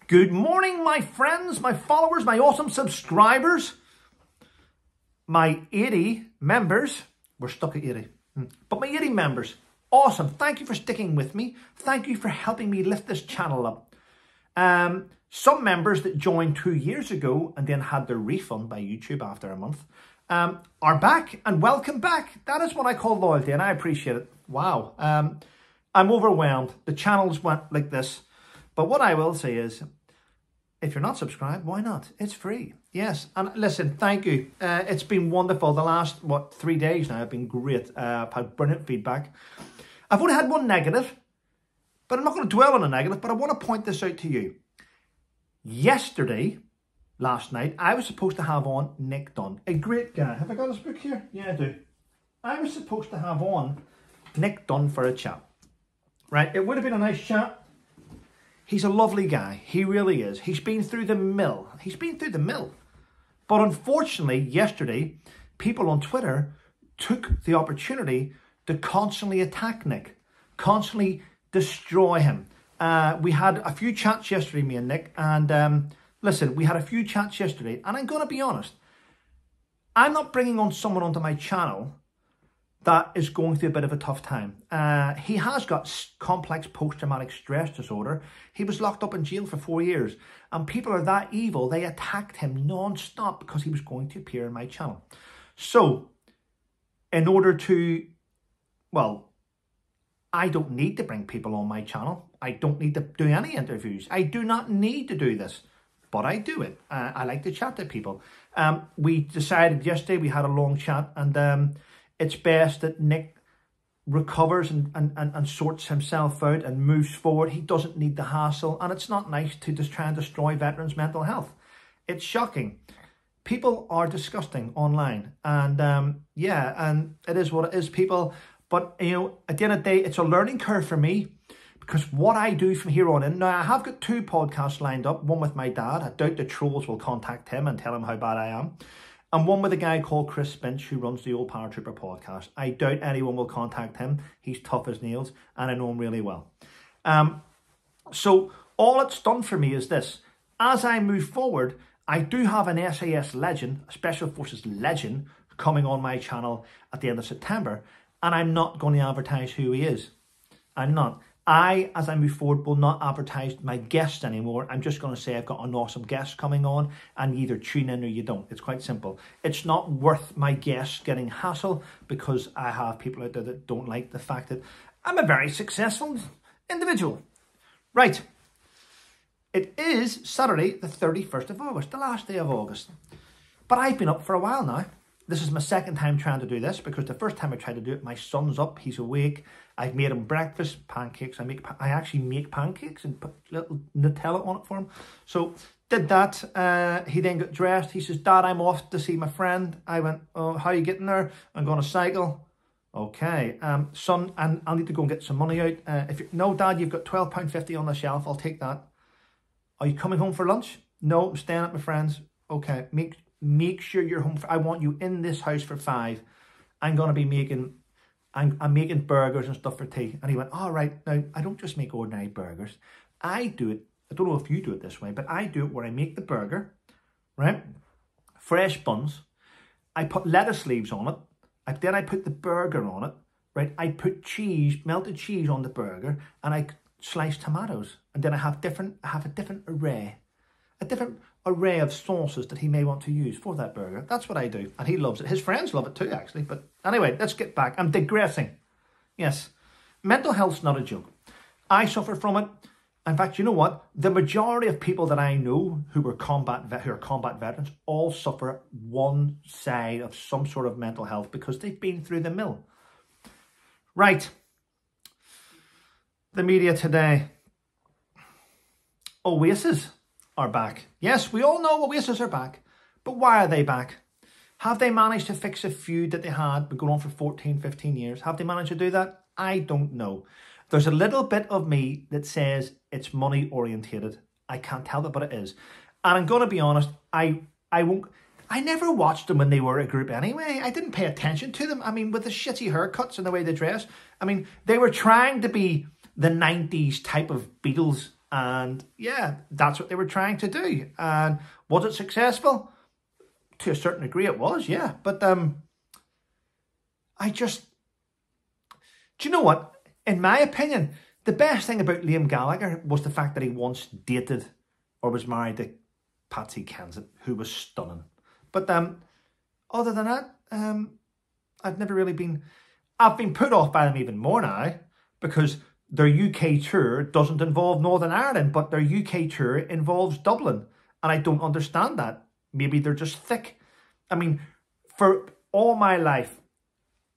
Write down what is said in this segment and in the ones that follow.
Good morning, my friends, my followers, my awesome subscribers, my 80 members. We're stuck at 80, but my 80 members. Awesome. Thank you for sticking with me. Thank you for helping me lift this channel up. Some members that joined 2 years ago and then had their refund by YouTube after a month are back, and welcome back. That is what I call loyalty, and I appreciate it. Wow. I'm overwhelmed. The channels went like this. But what I will say is, if you're not subscribed, why not? It's free. Yes. And listen, thank you. It's been wonderful. The last, 3 days now have been great. I've had brilliant feedback. I've only had one negative, but I'm not going to dwell on a negative, but I want to point this out to you. Yesterday, last night, I was supposed to have on Nick Dunn, a great guy. Have I got his book here? Yeah, I do. I was supposed to have on Nick Dunn for a chat. Right? It would have been a nice chat. He's a lovely guy. He really is. He's been through the mill. He's been through the mill. But unfortunately, yesterday, people on Twitter took the opportunity to constantly attack Nick, constantly destroy him. We had a few chats yesterday, me and Nick, and listen, we had a few chats yesterday, and I'm going to be honest. I'm not bringing on someone onto my channel that is going through a bit of a tough time. He has got complex post-traumatic stress disorder. He was locked up in jail for 4 years. And people are that evil, they attacked him non-stop because he was going to appear in my channel. So, in order to, well, I don't need to bring people on my channel. I don't need to do any interviews. I do not need to do this, but I do it. I like to chat to people. We decided yesterday, we had a long chat, and it's best that Nick recovers and sorts himself out and moves forward. He doesn't need the hassle, and it's not nice to just try and destroy veterans' mental health. It's shocking. People are disgusting online, and yeah, and it is what it is, people. But, you know, at the end of the day, it's a learning curve for me, because what I do from here on in, now I have got 2 podcasts lined up, one with my dad. I doubt the trolls will contact him and tell him how bad I am. And one with a guy called Chris Spinch, who runs the Old Paratrooper podcast. I doubt anyone will contact him. He's tough as nails, and I know him really well. So all it's done for me is this. As I move forward, I do have an SAS legend, a Special Forces legend, coming on my channel at the end of September, and I'm not going to advertise who he is. I'm not. As I move forward, will not advertise my guests anymore. I'm just going to say I've got an awesome guest coming on, and you either tune in or you don't. It's quite simple. It's not worth my guests getting hassle, because I have people out there that don't like the fact that I'm a very successful individual. Right. It is Saturday, the 31st of August, the last day of August. But I've been up for a while now. This is my second time trying to do this, because the first time I tried to do it, my son's up, he's awake. I've made him breakfast, pancakes. I actually make pancakes and put little Nutella on it for him. So did that. He then got dressed. He says, "Dad, I'm off to see my friend." I went, "Oh, how are you getting there?" "I'm going to cycle." "Okay, son, and I'll need to go and get some money out. No, Dad, you've got £12.50 on the shelf. I'll take that." "Are you coming home for lunch?" "No, I'm staying at my friend's." "Okay, make sure you're home. I want you in this house for 5. I'm going to be making, I'm making burgers and stuff for tea." And he went, "All right, now I don't just make ordinary burgers. I do it, I don't know if you do it this way, but I do it where I make the burger, right? Fresh buns. I put lettuce leaves on it. Then I put the burger on it, right? I put cheese, melted cheese on the burger, and I slice tomatoes. And then I have a different array of sauces that he may want to use for that burger. That's what I do, and he loves it. His friends love it too, actually. But anyway, let's get back. I'm digressing. Yes, mental health's not a joke. I suffer from it. In fact, you know what? The majority of people that I know who are combat veterans all suffer one side of some sort of mental health, because they've been through the mill. Right. The media today. Oasis are back. Yes, we all know Oasis are back. But why are they back? Have they managed to fix a feud that they had been going on for 14, 15 years? Have they managed to do that? I don't know. There's a little bit of me that says it's money orientated. I can't help it, but it is. And I'm going to be honest, I never watched them when they were a group anyway. I didn't pay attention to them. I mean, with the shitty haircuts and the way they dress. I mean, they were trying to be the 90s type of Beatles And yeah, that's what they were trying to do. And was it successful? To a certain degree it was, yeah. But I just... Do you know what? In my opinion, the best thing about Liam Gallagher was the fact that he once dated or was married to Patsy Kensit, who was stunning. But other than that, I've never really been... I've been put off by them even more now, because their UK tour doesn't involve Northern Ireland, but their UK tour involves Dublin. And I don't understand that. Maybe they're just thick. I mean, for all my life,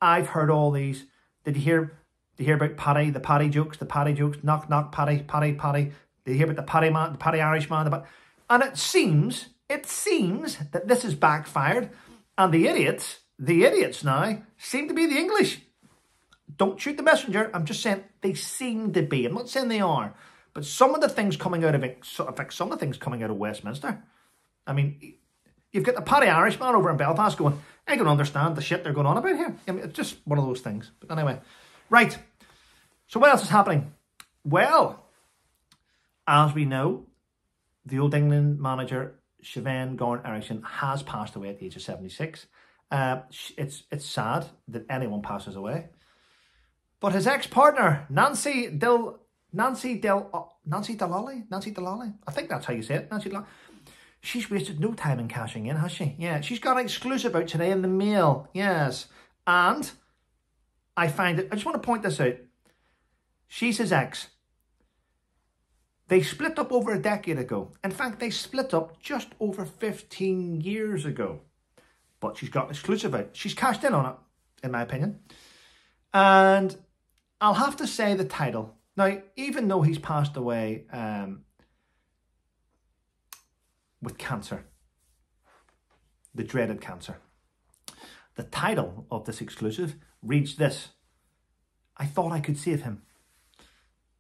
I've heard all these. Did you hear about Paddy, the Paddy jokes, knock, knock, Paddy, Paddy, Paddy. Did you hear about the Paddy man, the Paddy Irish man? And it seems that this has backfired, and the idiots now seem to be the English. Don't shoot the messenger. I'm just saying they seem to be. I'm not saying they are, but some of the things coming out of it, in fact, some of the things coming out of Westminster. I mean, you've got the Paddy Irish man over in Belfast going, I don't understand the shit they're going on about here. I mean, it's just one of those things. But anyway, right. So what else is happening? Well, as we know, the Old England manager, Siobhan Garn-Erickson, has passed away at the age of 76. It's sad that anyone passes away. But his ex-partner, Nancy Delolly, I think that's how you say it, Nancy Delolly. She's wasted no time in cashing in, has she? Yeah, she's got an exclusive out today in the Mail, yes. And I just want to point this out. She's his ex. They split up over a decade ago. In fact, they split up just over 15 years ago. But she's got an exclusive out. She's cashed in on it, in my opinion. And I'll have to say the title. Now, even though he's passed away with cancer, the dreaded cancer, the title of this exclusive reads this: I thought I could save him.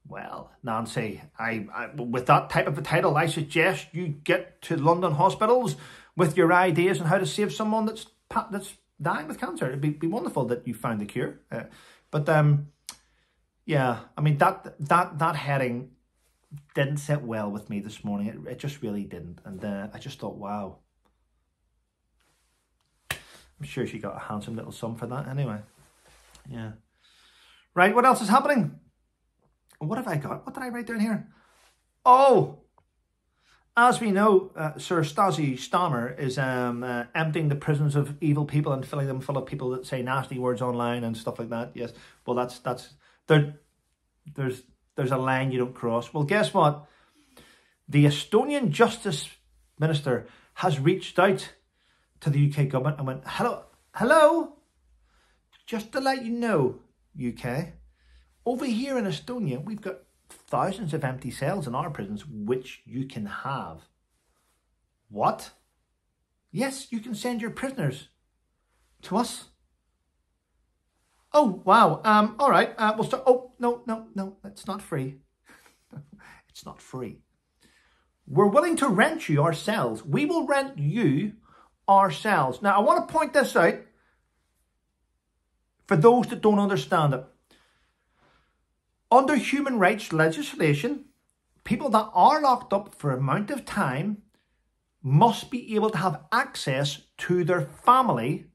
Well, Nancy, I with that type of a title, I suggest you get to London hospitals with your ideas on how to save someone that's dying with cancer. It'd be wonderful that you found the cure. Yeah, I mean, that heading didn't sit well with me this morning. It just really didn't. And I just thought, wow. I'm sure she got a handsome little sum for that anyway. Yeah. Right, what else is happening? What have I got? What did I write down here? Oh! As we know, Sir Stasi Stammer is emptying the prisons of evil people and filling them full of people that say nasty words online and stuff like that. Yes, well, there's a line you don't cross. Well, guess what? The Estonian Justice Minister has reached out to the UK government and went, hello, just to let you know, UK, over here in Estonia, we've got thousands of empty cells in our prisons, which you can have. What? Yes, you can send your prisoners to us. Oh, wow. All right. We'll start. Oh, no. It's not free. It's not free. We're willing to rent you our cells. We will rent you our cells. Now, I want to point this out for those that don't understand it. Under human rights legislation, people that are locked up for an amount of time must be able to have access to their family.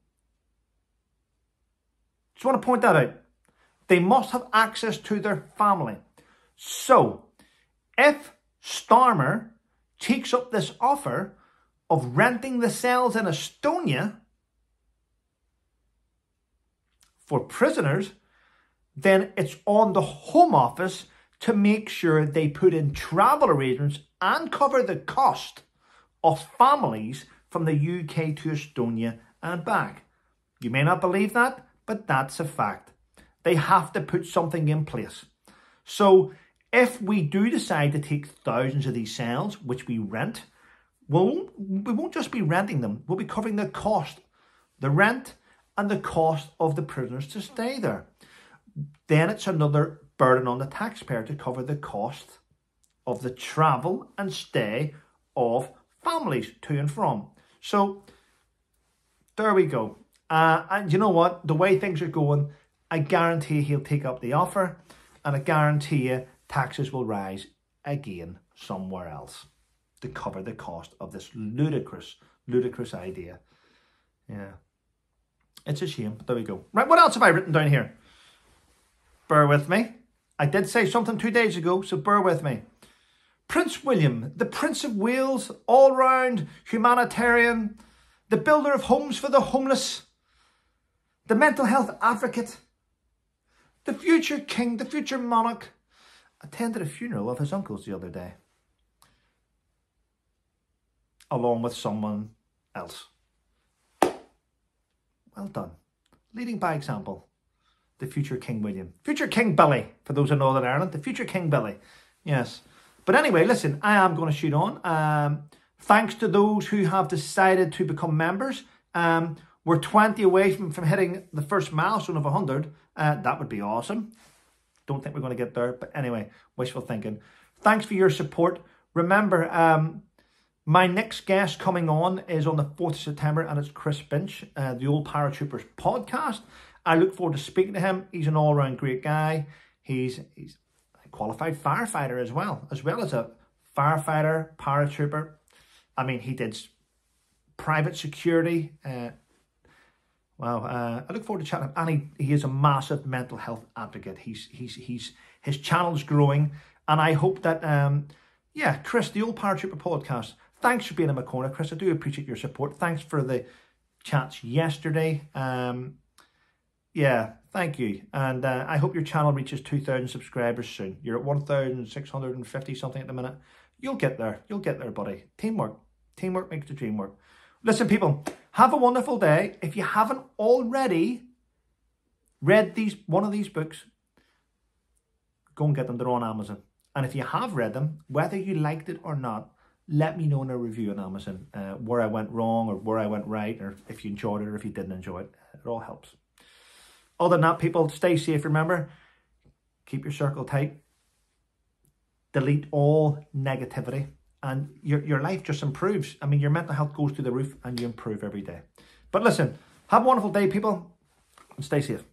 Just want to point that out. They must have access to their family. So, if Starmer takes up this offer of renting the cells in Estonia for prisoners, then it's on the Home Office to make sure they put in travel arrangements and cover the cost of families from the UK to Estonia and back. You may not believe that, but that's a fact. They have to put something in place. So if we do decide to take thousands of these cells, which we rent, we won't just be renting them. We'll be covering the cost, the rent and the cost of the prisoners to stay there. Then it's another burden on the taxpayer to cover the cost of the travel and stay of families to and from. So there we go. And you know what? The way things are going, I guarantee he'll take up the offer, and I guarantee you taxes will rise again somewhere else to cover the cost of this ludicrous idea. Yeah. It's a shame, but there we go. Right, what else have I written down here? Bear with me. I did say something 2 days ago, so bear with me. Prince William, the Prince of Wales, all-round humanitarian, the builder of homes for the homeless, the mental health advocate, the future king, the future monarch, attended a funeral of his uncle's the other day, along with someone else. Well done. Leading by example. The future King William. Future King Billy, for those in Northern Ireland. The future King Billy. Yes. But anyway, listen, I am going to shoot on. Thanks to those who have decided to become members. We're 20 away from hitting the first milestone of 100. That would be awesome. Don't think we're going to get there. But anyway, wishful thinking. Thanks for your support. Remember, my next guest coming on is on the 4th of September, and it's Chris Binch, the Old Paratroopers podcast. I look forward to speaking to him. He's an all-round great guy. He's a qualified firefighter as well as a firefighter, paratrooper. I mean, he did private security. I look forward to chatting. And he is a massive mental health advocate. His channel's growing, and I hope that Chris, the Old Paratrooper podcast. Thanks for being in my corner, Chris. I do appreciate your support. Thanks for the chats yesterday. Thank you. And I hope your channel reaches 2,000 subscribers soon. You're at 1,650 something at the minute. You'll get there. You'll get there, buddy. Teamwork. Teamwork makes the dream work. Listen, people, have a wonderful day. If you haven't already read one of these books, go and get them. They're on Amazon. And if you have read them, whether you liked it or not, let me know in a review on Amazon where I went wrong or where I went right, or if you enjoyed it or if you didn't enjoy it. It all helps. Other than that, people, stay safe. Remember, keep your circle tight. Delete all negativity, and your life just improves. I mean, your mental health goes through the roof and you improve every day. But listen, have a wonderful day, people, and stay safe.